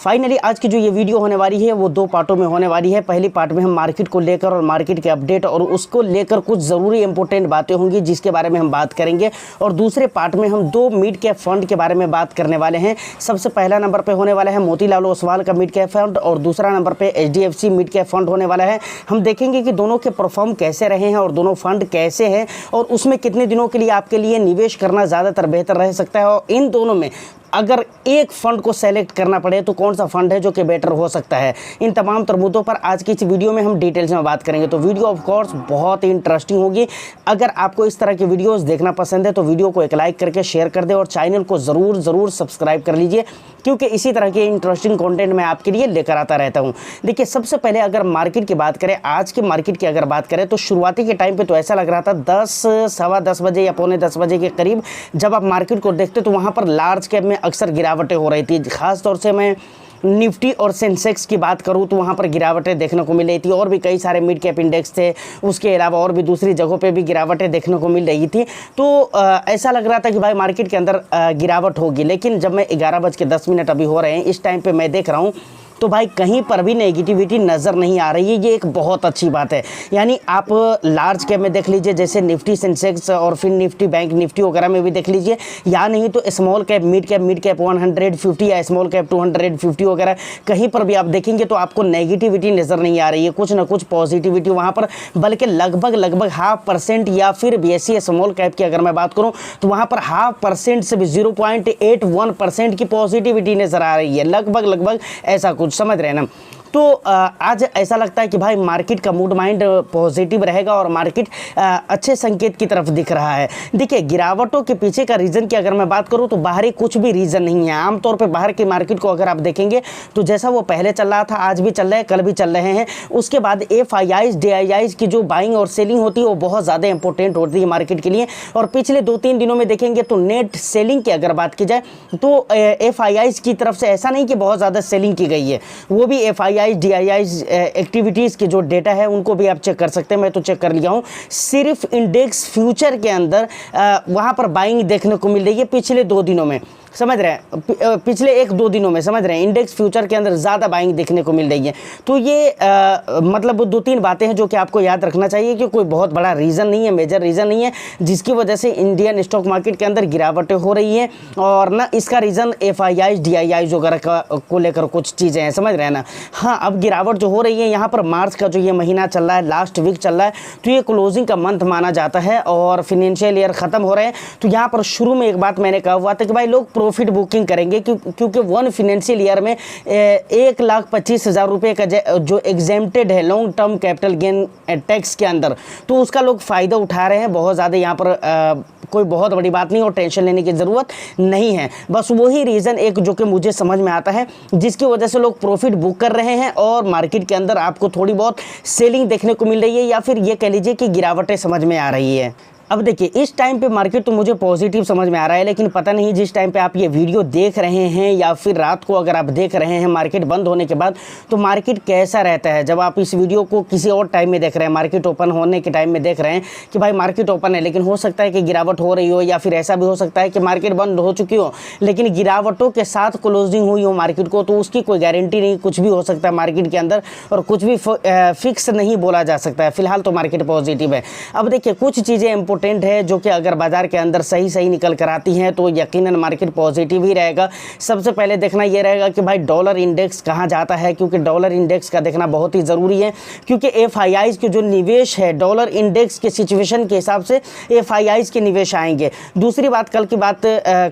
Finally आज की जो ये वीडियो होने वाली है वो 2 पार्टों में होने वाली है। पहली पार्ट में हम मार्केट को लेकर और मार्केट के अपडेट और उसको लेकर कुछ ज़रूरी इंपॉर्टेंट बातें होंगी जिसके बारे में हम बात करेंगे, और दूसरे पार्ट में हम 2 मिड कैप फंड के बारे में बात करने वाले हैं। सबसे पहला नंबर पे होने वाला है मोतीलाल ओसवाल का मिड कैप फंड और दूसरा नंबर पे HDFC मिड कैप फंड होने वाला है। हम देखेंगे कि दोनों के परफॉर्म कैसे रहे हैं और दोनों फंड कैसे हैं और उसमें कितने दिनों के लिए आपके लिए निवेश करना ज़्यादातर बेहतर रह सकता है, और इन दोनों में अगर एक फंड को सेलेक्ट करना पड़े तो कौन सा फंड है जो कि बेटर हो सकता है। इन तमाम तर मुद्दों पर आज की इस वीडियो में हम डिटेल्स में बात करेंगे। तो वीडियो ऑफ कोर्स बहुत ही इंटरेस्टिंग होगी। अगर आपको इस तरह के वीडियोस देखना पसंद है तो वीडियो को एक लाइक करके शेयर कर दें और चैनल को ज़रूर सब्सक्राइब कर लीजिए, क्योंकि इसी तरह के इंटरेस्टिंग कंटेंट मैं आपके लिए लेकर आता रहता हूं। देखिए, सबसे पहले अगर मार्केट की बात करें, आज की मार्केट की अगर बात करें तो शुरुआती के टाइम पे तो ऐसा लग रहा था 10 सवा 10 बजे या पौने 10 बजे के करीब जब आप मार्केट को देखते तो वहाँ पर लार्ज कैप में अक्सर गिरावटें हो रही थी। खास तौर से मैं निफ्टी और सेंसेक्स की बात करूं तो वहां पर गिरावटें देखने को मिल रही थी, और भी कई सारे मिड कैप इंडेक्स थे, उसके अलावा और भी दूसरी जगहों पे भी गिरावटें देखने को मिल रही थी। तो ऐसा लग रहा था कि भाई मार्केट के अंदर गिरावट होगी, लेकिन जब मैं 11:10 अभी हो रहे हैं इस टाइम पे मैं देख रहा हूँ तो भाई कहीं पर भी नेगेटिविटी नज़र नहीं आ रही है। ये एक बहुत अच्छी बात है। यानी आप लार्ज कैप में देख लीजिए, जैसे निफ्टी सेंसेक्स और फिर निफ्टी बैंक निफ्टी वगैरह में भी देख लीजिए, या नहीं तो स्मॉल कैप मिड कैप 150 या स्मॉल कैप 250 वगैरह कहीं पर भी आप देखेंगे तो आपको नेगेटिविटी नज़र नहीं आ रही है, कुछ ना कुछ पॉजिटिविटी वहाँ पर, बल्कि लगभग 0.5% या फिर BSE स्मॉल कैप की अगर मैं बात करूँ तो वहाँ पर 0.5% से भी 0.81% की पॉजिटिविटी नज़र आ रही है, लगभग ऐसा कुछ, समझ रहे हैं ना। तो आज ऐसा लगता है कि भाई मार्केट का मूड माइंड पॉजिटिव रहेगा और मार्केट अच्छे संकेत की तरफ दिख रहा है। देखिए, गिरावटों के पीछे का रीज़न की अगर मैं बात करूं तो बाहरी कुछ भी रीज़न नहीं है। आमतौर पे बाहर की मार्केट को अगर आप देखेंगे तो जैसा वो पहले चल रहा था आज भी चल रहा है, कल भी चल रहे हैं। उसके बाद FIIs DIIs की जो बाइंग और सेलिंग होती है वो बहुत ज़्यादा इंपॉर्टेंट होती है मार्केट के लिए, और पिछले 2-3 दिनों में देखेंगे तो नेट सेलिंग की अगर बात की जाए तो FIIs की तरफ से ऐसा नहीं कि बहुत ज़्यादा सेलिंग की गई है, वो भी FIIs DIIs एक्टिविटीज़ के जो डेटा है उनको भी आप चेक कर सकते हैं। मैं तो चेक कर लिया हूँ। सिर्फ इंडेक्स फ्यूचर के अंदर वहाँ पर बाइंग देखने को मिल रही है पिछले 2 दिनों में, समझ रहे हैं, पिछले 1-2 दिनों में, समझ रहे हैं, इंडेक्स फ्यूचर के अंदर ज़्यादा बाइंग देखने को मिल रही है। तो ये मतलब 2-3 बातें हैं जो कि आपको याद रखना चाहिए कि कोई बहुत बड़ा रीज़न नहीं है, मेजर रीज़न नहीं है जिसकी वजह से इंडियन स्टॉक मार्केट के अंदर गिरावटें हो रही हैं, और ना इसका रीज़न FIIs DIIs वगैरह को लेकर कुछ चीज़ें हैं, समझ रहे हैं ना। हाँ, अब गिरावट जो हो रही है यहाँ पर मार्च का जो ये महीना चल रहा है, लास्ट वीक चल रहा है, तो ये क्लोजिंग का मंथ माना जाता है और फिनेंशियल ईयर ख़त्म हो रहे हैं। तो यहाँ पर शुरू में एक बात मैंने कहा हुआ था कि भाई लोग प्रॉफिट बुकिंग करेंगे क्योंकि 1 फिनेंशियल ईयर में 1,25,000 रुपये का जो एग्जेम्प्टेड है long term capital gain tax के अंदर, तो उसका लोग फ़ायदा उठा रहे हैं बहुत ज़्यादा। यहाँ पर कोई बहुत बड़ी बात नहीं और टेंशन लेने की ज़रूरत नहीं है। बस वही रीज़न एक जो कि मुझे समझ में आता है जिसकी वजह से लोग प्रॉफिट बुक कर रहे हैं और मार्केट के अंदर आपको थोड़ी बहुत सेलिंग देखने को मिल रही है, या फिर ये कह लीजिए कि गिरावटें समझ में आ रही है। अब देखिए, इस टाइम पे मार्केट तो मुझे पॉजिटिव समझ में आ रहा है, लेकिन पता नहीं जिस टाइम पे आप ये वीडियो देख रहे हैं या फिर रात को अगर आप देख रहे हैं मार्केट बंद होने के बाद, तो मार्केट कैसा रहता है जब आप इस वीडियो को किसी और टाइम में देख रहे हैं, मार्केट ओपन होने के टाइम में देख रहे हैं कि भाई मार्केट ओपन है लेकिन हो सकता है कि गिरावट हो रही हो, या फिर ऐसा भी हो सकता है कि मार्केट बंद हो चुकी हो लेकिन गिरावटों के साथ क्लोजिंग हुई हो मार्केट को, तो उसकी कोई गारंटी नहीं, कुछ भी हो सकता है मार्केट के अंदर और कुछ भी फिक्स नहीं बोला जा सकता है। फिलहाल तो मार्केट पॉजिटिव है। अब देखिए, कुछ चीज़ें इंपॉर्टेंट है जो कि अगर बाजार के अंदर सही निकल कर आती हैं तो यकीनन मार्केट पॉजिटिव ही रहेगा। सबसे पहले देखना यह रहेगा कि भाई डॉलर इंडेक्स कहाँ जाता है, क्योंकि डॉलर इंडेक्स का देखना बहुत ही ज़रूरी है, क्योंकि FIIs के जो निवेश है डॉलर इंडेक्स के सिचुएशन के हिसाब से FIIs के निवेश आएंगे। दूसरी बात, कल की बात,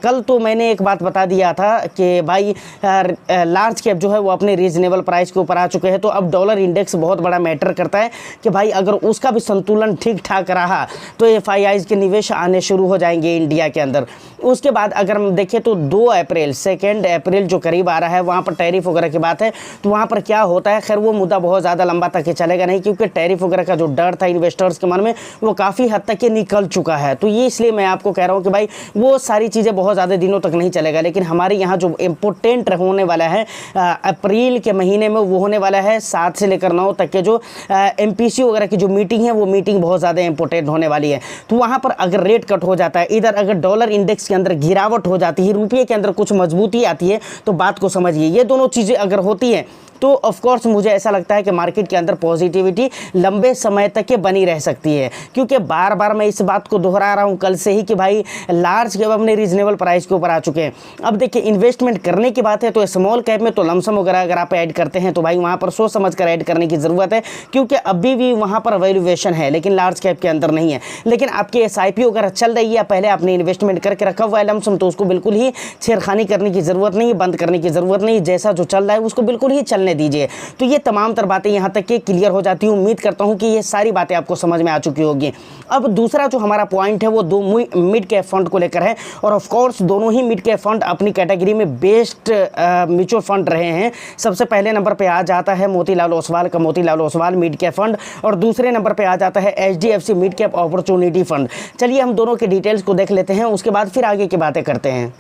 कल तो मैंने एक बात बता दिया था कि भाई लार्ज कैप जो है वो अपने रीजनेबल प्राइस के ऊपर आ चुके हैं, तो अब डॉलर इंडेक्स बहुत बड़ा मैटर करता है कि भाई अगर उसका भी संतुलन ठीक ठाक रहा तो FIIs के निवेश आने शुरू हो जाएंगे इंडिया के अंदर। उसके बाद अगर हम देखें तो 2 अप्रैल जो करीब आ रहा है वहाँ पर टैरिफ वगैरह की बात है, तो वहाँ पर क्या होता है, खैर वो मुद्दा बहुत ज़्यादा लंबा तक के चलेगा नहीं, क्योंकि टैरिफ वगैरह का जो डर था इन्वेस्टर्स के मन में वो काफ़ी हद तक ये निकल चुका है। तो ये इसलिए मैं आपको कह रहा हूँ कि भाई वो सारी चीज़ें बहुत ज़्यादा दिनों तक नहीं चलेगा, लेकिन हमारे यहाँ जो इम्पोर्टेंट होने वाला है अप्रैल के महीने में वो होने वाला है 7 से लेकर 9 तक के जो MPC वगैरह की जो मीटिंग है वो मीटिंग बहुत ज़्यादा इंपॉर्टेंट होने वाली है। तो वहाँ पर अगर रेट कट हो जाता है, इधर अगर डॉलर इंडेक्स के अंदर गिरावट हो जाती है, रुपये के अंदर कुछ मजबूती आती है, तो बात को समझिए ये दोनों चीज़ें अगर होती हैं तो ऑफ कोर्स मुझे ऐसा लगता है कि मार्केट के अंदर पॉजिटिविटी लंबे समय तक के बनी रह सकती है। क्योंकि बार बार मैं इस बात को दोहरा रहा हूं कल से ही कि भाई लार्ज कैप अपने रीजनेबल प्राइस के ऊपर आ चुके हैं। अब देखिए इन्वेस्टमेंट करने की बात है तो स्मॉल कैप में तो लमसम वगैरह अगर आप ऐड करते हैं तो भाई वहाँ पर सोच समझ कर ऐड करने की ज़रूरत है, क्योंकि अभी भी वहाँ पर वैल्यूएशन है लेकिन लार्ज कैप के अंदर नहीं है। लेकिन आपकी SIP अगर चल रही है, पहले आपने इन्वेस्टमेंट करके रखा हुआ है लमसम, तो उसको बिल्कुल ही छेड़खानी करने की ज़रूरत नहीं, बंद करने की ज़रूरत नहीं, जैसा जो चल रहा है उसको बिल्कुल ही चलने दीजिए। तो ये तमाम तर बातें यहाँ तक के क्लियर हो जाती हैं। उम्मीद करता हूँ कि ये सारी बातें आपको समझ में आ चुकी होगी। अब दूसरा जो हमारा पॉइंट है वो दो मिड कैप फंड को लेकर है, और ऑफ कोर्स दोनों ही मिड कैप फंड अपनी कैटेगरी में बेस्ट म्यूचुअल फंड रहे हैं। सबसे पहले नंबर पे आ जाता है मोतीलाल ओसवाल का Motilal Oswal mid cap fund, और दूसरे नंबर पे आ जाता है HDFC mid cap opportunity fund. चलिए हम दोनों के डिटेल्स को देख लेते हैं, उसके बाद फिर आगे की बातें करते हैं।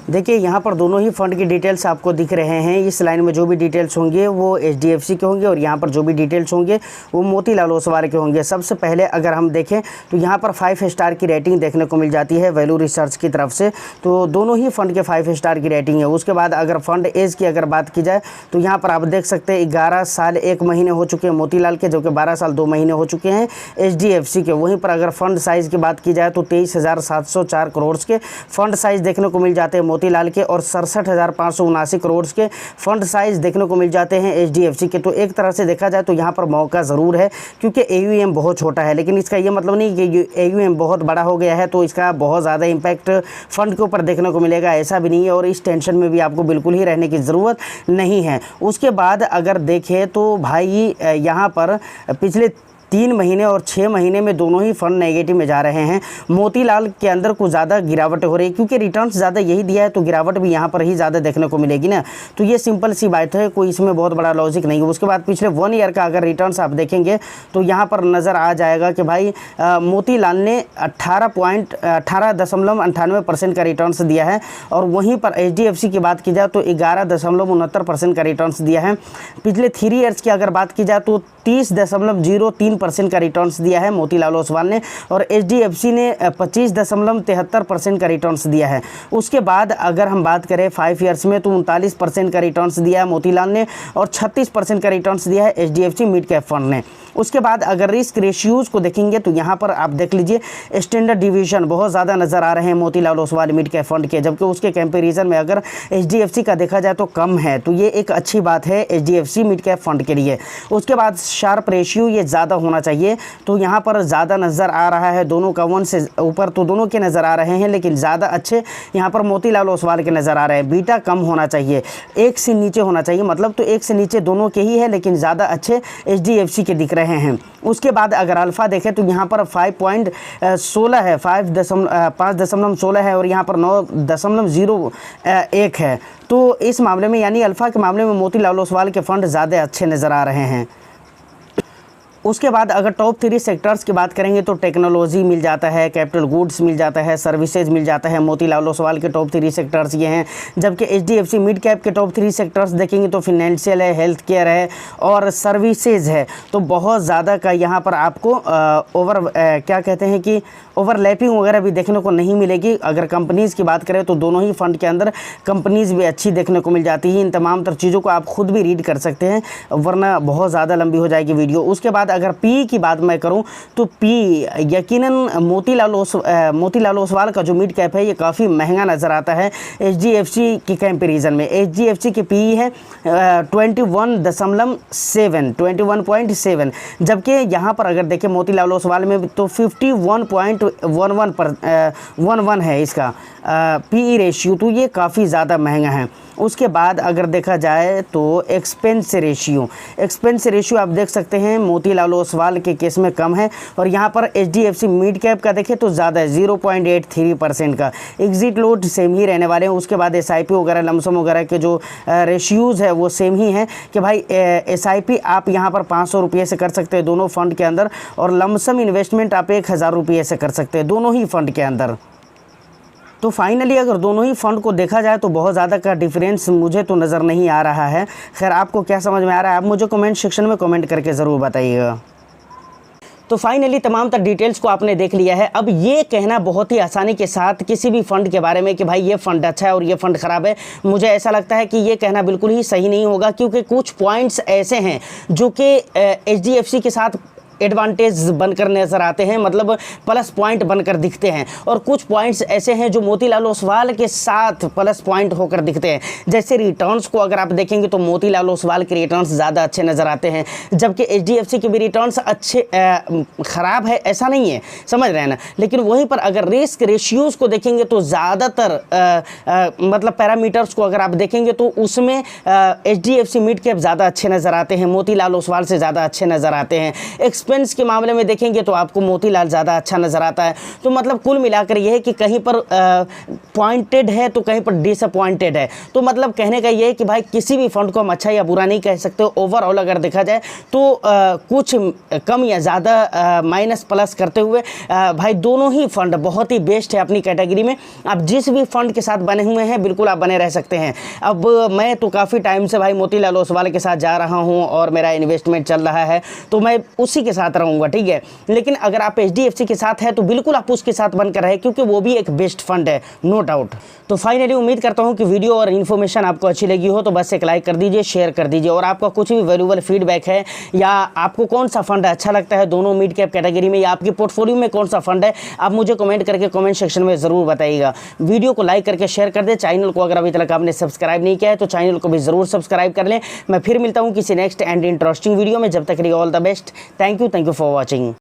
देखिए यहाँ पर दोनों ही फंड की डिटेल्स आपको दिख रहे हैं। इस लाइन में जो भी डिटेल्स होंगे वो HDFC के होंगे, और यहाँ पर जो भी डिटेल्स होंगे वो मोतीलाल ओसवाल के होंगे। सबसे पहले अगर हम देखें तो यहाँ पर 5 स्टार की रेटिंग देखने को मिल जाती है वैल्यू रिसर्च की तरफ से, तो दोनों ही फंड के 5 स्टार की रेटिंग है। उसके बाद अगर फंड एज की अगर बात की जाए तो यहाँ पर आप देख सकते हैं 11 साल 1 महीने हो चुके हैं मोतीलाल के, जबकि 12 साल 2 महीने हो चुके हैं HDFC के। वहीं पर अगर फंड साइज़ की बात की जाए तो 23,704 करोड़ के फंड साइज़ देखने को मिल जाते हैं मोतीलाल के, और 67,579 करोड़ के फंड साइज देखने को मिल जाते हैं HDFC के। तो एक तरह से देखा जाए तो यहाँ पर मौका ज़रूर है, क्योंकि AUM बहुत छोटा है, लेकिन इसका ये मतलब नहीं कि AUM बहुत बड़ा हो गया है तो इसका बहुत ज़्यादा इम्पैक्ट फंड के ऊपर देखने को मिलेगा, ऐसा भी नहीं है। और इस टेंशन में भी आपको बिल्कुल ही रहने की ज़रूरत नहीं है। उसके बाद अगर देखें तो भाई यहाँ पर पिछले 3 महीने और 6 महीने में दोनों ही फंड नेगेटिव में जा रहे हैं। मोतीलाल के अंदर कुछ ज़्यादा गिरावट हो रही है, क्योंकि रिटर्न्स ज़्यादा यही दिया है तो गिरावट भी यहाँ पर ही ज़्यादा देखने को मिलेगी ना। तो ये सिंपल सी बात है, कोई इसमें बहुत बड़ा लॉजिक नहीं है। उसके बाद पिछले 1 ईयर का अगर रिटर्न्स आप देखेंगे तो यहाँ पर नज़र आ जाएगा कि भाई मोतीलाल ने 18.98% का रिटर्न्स दिया है, और वहीं पर HDFC की बात की जाए तो 11.69% का रिटर्न्स दिया है। पिछले 3 ईयर्स की अगर बात की जाए तो 30.03% का रिटर्न्स दिया है मोतीलाल ओसवाल ने, और HDFC ने 25.73% का रिटर्न्स दिया है। उसके बाद अगर हम बात करें 5 ईयर्स में तो 39% का रिटर्न्स दिया है मोतीलाल ने, और 36% का रिटर्न्स दिया है HDFC मिड कैप फंड ने। उसके बाद अगर रिस्क रेशियोज़ को देखेंगे तो यहाँ पर आप देख लीजिए स्टैंडर्ड डिवीजन बहुत ज़्यादा नज़र आ रहे हैं Motilal Oswal mid cap fund के, जबकि उसके कंपैरिजन में अगर HDFC का देखा जाए तो कम है। तो ये एक अच्छी बात है HDFC मिड कैप फंड के लिए। उसके बाद शार्प रेशियो ये ज़्यादा होना चाहिए, तो यहाँ पर ज़्यादा नज़र आ रहा है दोनों का 1 से ऊपर तो दोनों के नज़र आ रहे हैं, लेकिन ज़्यादा अच्छे यहाँ पर मोतीलाल ओसवाल के नज़र आ रहे हैं। बीटा कम होना चाहिए, 1 से नीचे होना चाहिए, मतलब तो 1 से नीचे दोनों के ही है, लेकिन ज़्यादा अच्छे HDFC के दिख रहे हैं। उसके बाद अगर अल्फ़ा देखें तो यहाँ पर 5.16 है, 5.16 है, और यहाँ पर 9.01 है। तो इस मामले में यानी अल्फ़ा के मामले में मोतीलाल ओसवाल के फंड ज़्यादा अच्छे नज़र आ रहे हैं। उसके बाद अगर टॉप 3 सेक्टर्स की बात करेंगे तो टेक्नोलॉजी मिल जाता है, कैपिटल गुड्स मिल जाता है, सर्विसेज मिल जाता है। मोतीलाल ओसवाल के टॉप 3 सेक्टर्स ये हैं, जबकि HDFC मिड कैप के टॉप 3 सेक्टर्स देखेंगे तो फिनेंशियल है, हेल्थ केयर है और सर्विसेज है। तो बहुत ज़्यादा का यहाँ पर आपको क्या कहते हैं कि ओवरलैपिंग वगैरह भी देखने को नहीं मिलेगी। अगर कंपनीज़ की बात करें तो दोनों ही फंड के अंदर कंपनीज़ भी अच्छी देखने को मिल जाती हैं। इन तमाम तर चीज़ों को आप खुद भी रीड कर सकते हैं, वरना बहुत ज़्यादा लंबी हो जाएगी वीडियो। उसके बाद अगर पी की बात मैं करूं तो पी यकीनन मोतीलाल ओसवाल का जो मिड कैप है ये काफ़ी महंगा नज़र आता है HDFC के कंपैरिजन में। HDFC की पी है 21.7, जबकि यहाँ पर अगर देखें मोतीलाल ओसवाल में तो 51.11 है इसका PE रेशियो, तो ये काफ़ी ज़्यादा महंगा है। उसके बाद अगर देखा जाए तो एक्सपेंस रेशियो आप देख सकते हैं मोतीलाल ओसवाल के केस में कम है, और यहाँ पर HDFC मिड कैप का देखें तो ज़्यादा है 0.83% का। एग्जिट लोड सेम ही रहने वाले हैं। उसके बाद SIP वगैरह लमसम वगैरह के जो रेशियोज़ है वो सेम ही हैं कि भाई SIP आप यहाँ पर 500 रुपये से कर सकते हैं दोनों फंड के अंदर, और लमसम इन्वेस्टमेंट आप 1000 रुपये से कर सकते हैं दोनों ही फंड के अंदर। तो फाइनली अगर दोनों ही फ़ंड को देखा जाए तो बहुत ज़्यादा का डिफरेंस मुझे तो नज़र नहीं आ रहा है। खैर आपको क्या समझ में आ रहा है आप मुझे कमेंट सेक्शन में कमेंट करके ज़रूर बताइएगा। तो फाइनली तमाम तर डिटेल्स को आपने देख लिया है। अब ये कहना बहुत ही आसानी के साथ किसी भी फंड के बारे में कि भाई ये फंड अच्छा है और ये फंड ख़राब है, मुझे ऐसा लगता है कि ये कहना बिल्कुल ही सही नहीं होगा, क्योंकि कुछ पॉइंट्स ऐसे हैं जो कि HDFC के साथ एडवांटेज बनकर नज़र आते हैं, मतलब प्लस पॉइंट बनकर दिखते हैं, और कुछ पॉइंट्स ऐसे हैं जो मोतीलाल ओसवाल के साथ प्लस पॉइंट होकर दिखते हैं। जैसे रिटर्न्स को अगर आप देखेंगे तो मोतीलाल ओसवाल के रिटर्न्स ज़्यादा अच्छे नज़र आते हैं, जबकि HDFC के भी रिटर्न्स अच्छे ख़राब है ऐसा नहीं है, समझ रहे हैं ना। लेकिन वहीं पर अगर रिस्क रेशियोज़ को देखेंगे तो ज़्यादातर मतलब पैरामीटर्स को अगर आप देखेंगे तो उसमें HDFC मिड कैप ज़्यादा अच्छे नज़र आते हैं, मोतीलाल ओसवाल से ज़्यादा अच्छे नज़र आते हैं। एक्सपेंस के मामले में देखेंगे तो आपको मोतीलाल ज़्यादा अच्छा नज़र आता है। तो मतलब कुल मिलाकर यह है कि कहीं पर पॉइंटेड है तो कहीं पर डिसअपॉइंटेड है। तो मतलब कहने का ये है कि भाई किसी भी फंड को हम अच्छा या बुरा नहीं कह सकते। ओवरऑल अगर देखा जाए तो कुछ कम या ज़्यादा माइनस प्लस करते हुए भाई दोनों ही फंड बहुत ही बेस्ट है अपनी कैटेगरी में। आप जिस भी फंड के साथ बने हुए हैं बिल्कुल आप बने रह सकते हैं। अब मैं तो काफ़ी टाइम से भाई मोतीलाल ओसवाल के साथ जा रहा हूँ और मेरा इन्वेस्टमेंट चल रहा है, तो मैं उसी के साथ रहूँगा, ठीक है। लेकिन अगर आप HDFC के साथ है तो बिल्कुल आप उसके साथ बनकर रहे, क्योंकि वो भी एक बेस्ट फंड है, नो डाउट। तो फाइनली उम्मीद करता हूँ कि वीडियो और इन्फॉर्मेशन आपको अच्छी लगी हो, तो बस एक लाइक कर दीजिए, शेयर कर दीजिए, और आपका कुछ भी वैल्यूबल फीडबैक है या आपको कौन सा फंड अच्छा लगता है दोनों मिड कैप कैटेगरी में, या आपके पोर्टफोलियो में कौन सा फंड है, आप मुझे कमेंट करके कमेंट सेक्शन में ज़रूर बताइएगा। वीडियो को लाइक करके शेयर कर दे। चैनल को अगर अभी तक आपने सब्सक्राइब नहीं किया है तो चैनल को भी ज़रूर सब्सक्राइब कर लें। मैं फिर मिलता हूँ किसी नेक्स्ट एंड इंटरेस्टिंग वीडियो में। जब तक के लिए all the best. Thank you for watching.